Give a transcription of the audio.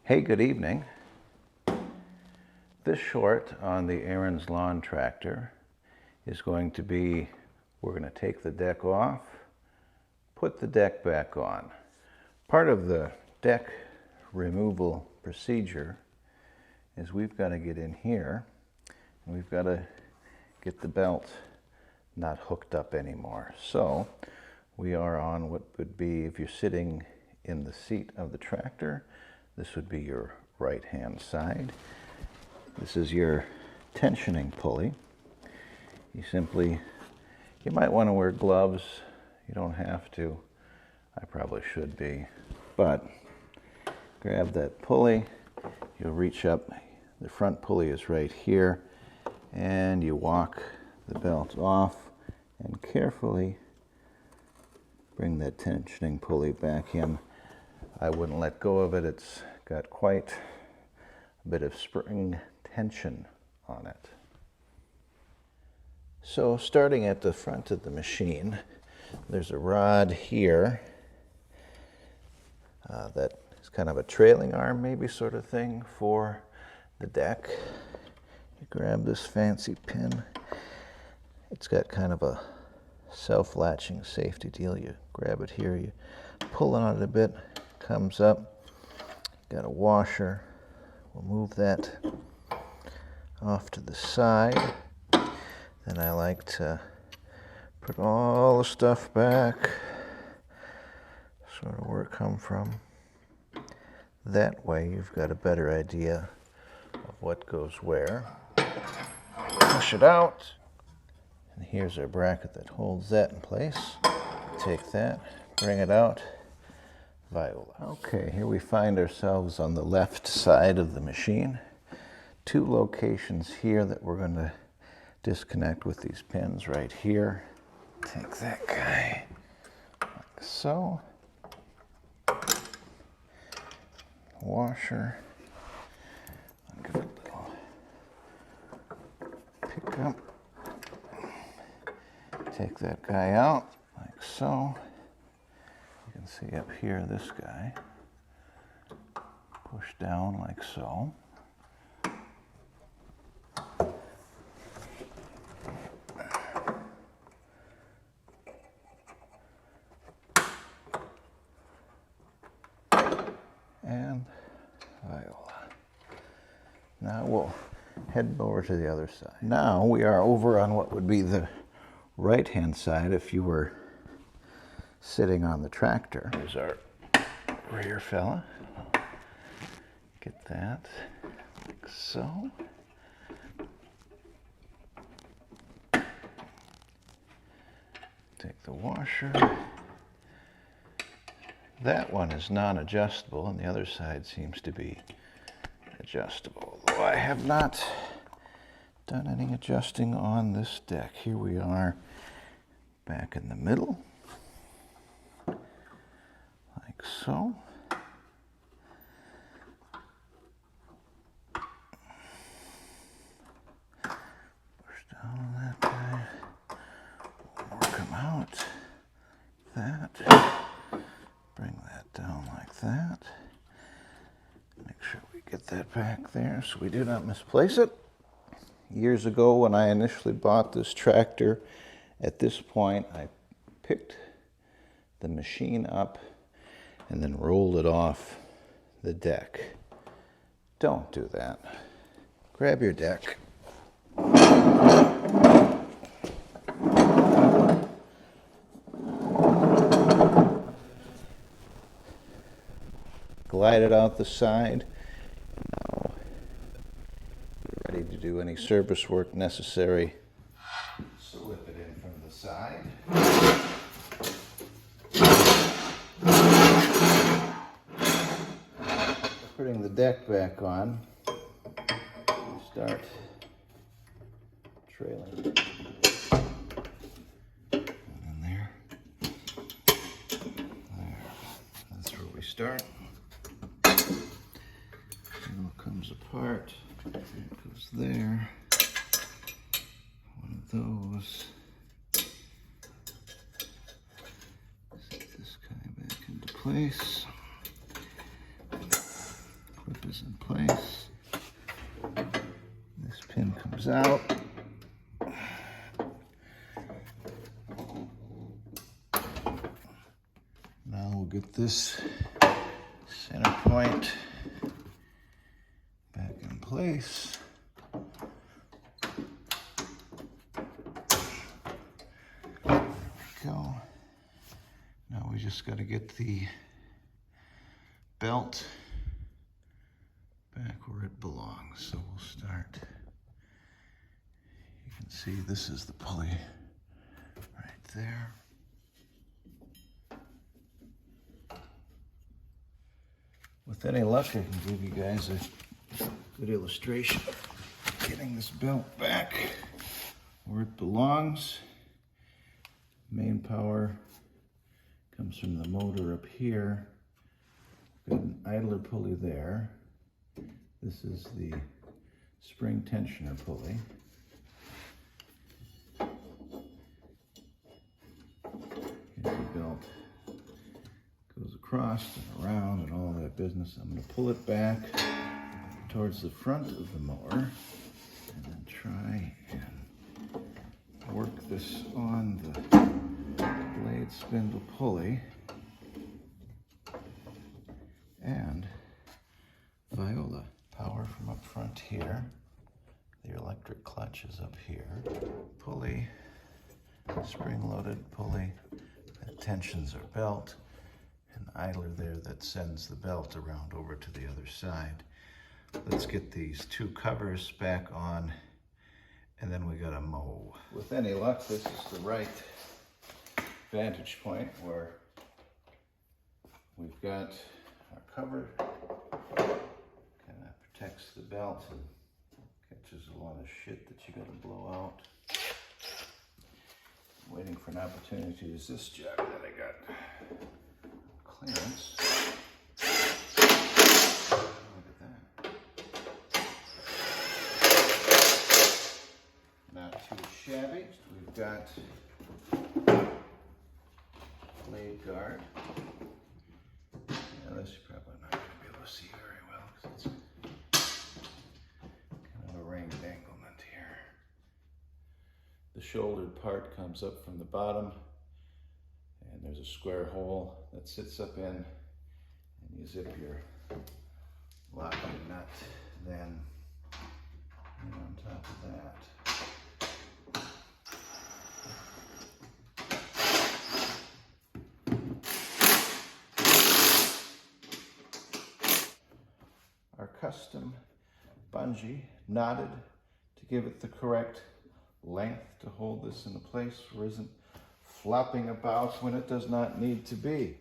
Hey, good evening. This short on the Ariens lawn tractor is going to be, we're going to take the deck off, put the deck back on. Part of the deck removal procedure is we've got to get in here and we've got to get the belt not hooked up anymore. So we are on what would be, if you're sitting in the seat of the tractor, this would be your right hand side. This is your tensioning pulley. You might want to wear gloves. You don't have to. I probably should be. But grab that pulley. You'll reach up. The front pulley is right here. And you walk the belt off and carefully bring that tensioning pulley back in. I wouldn't let go of it. It's got quite a bit of spring tension on it. So starting at the front of the machine, there's a rod here that is kind of a trailing arm maybe sort of thing for the deck. You grab this fancy pin. It's got kind of a self-latching safety deal. You grab it here, you pull on it a bit, comes up. Got a washer. We'll move that off to the side. Then I like to put all the stuff back, sort of where it come from. That way you've got a better idea of what goes where. Push it out. And here's our bracket that holds that in place. Take that, bring it out. Viola. Okay, here we find ourselves on the left side of the machine. Two locations here that we're going to disconnect with these pins right here. Take that guy like so. Washer. I'll give it a little pick up. Take that guy out like so. You can see up here this guy. Push down like so. And Viola. Now we'll head over to the other side. Now we are over on what would be the right-hand side if you were sitting on the tractor. Here's our rear fella. Get that like so. Take the washer. That one is non-adjustable and the other side seems to be adjustable. Although I have not done any adjusting on this deck. Here we are back in the middle. Like so. Push down on that guy. Work him out. That. Bring that down like that. Make sure we get that back there so we do not misplace it. Years ago when I initially bought this tractor, at this point I picked the machine up and then rolled it off the deck. Don't do that. Grab your deck. Glide it out the side. Now we're ready to do any service work necessary. Slip it in from the side. Putting the deck back on, start trailing. And then there. That's where we start. It all comes apart. It goes there. One of those. Set this guy back into place. Pin comes out. Now we'll get this center point back in place. There we go. Now we just got to get the belt back where it belongs. So we'll start. You can see this is the pulley right there. With any luck, I can give you guys a good illustration of getting this belt back where it belongs. Main power comes from the motor up here. Got an idler pulley there. This is the spring tensioner pulley. Here's the belt. Goes across and around and all that business. I'm going to pull it back towards the front of the mower and then try and work this on the blade spindle pulley. And viola power from up front here. The electric clutch is up here. Pulley, spring-loaded pulley that tensions our belt. An idler there that sends the belt around over to the other side. Let's get these two covers back on, and then we gotta mow. With any luck, this is the right vantage point where we've got our cover. Kind of protects the belt and catches a lot of shit that you gotta blow out. I'm waiting for an opportunity to use this jug that I got. Clearance. Look at that. Not too shabby. We've got blade guard. Yeah, this you're probably not going to be able to see very well because it's kind of a ring danglement here. The shouldered part comes up from the bottom. And there's a square hole that sits up in, and you zip your lock and nut then in on top of that. Our custom bungee knotted to give it the correct length to hold this into place, or isn't flopping about when it does not need to be.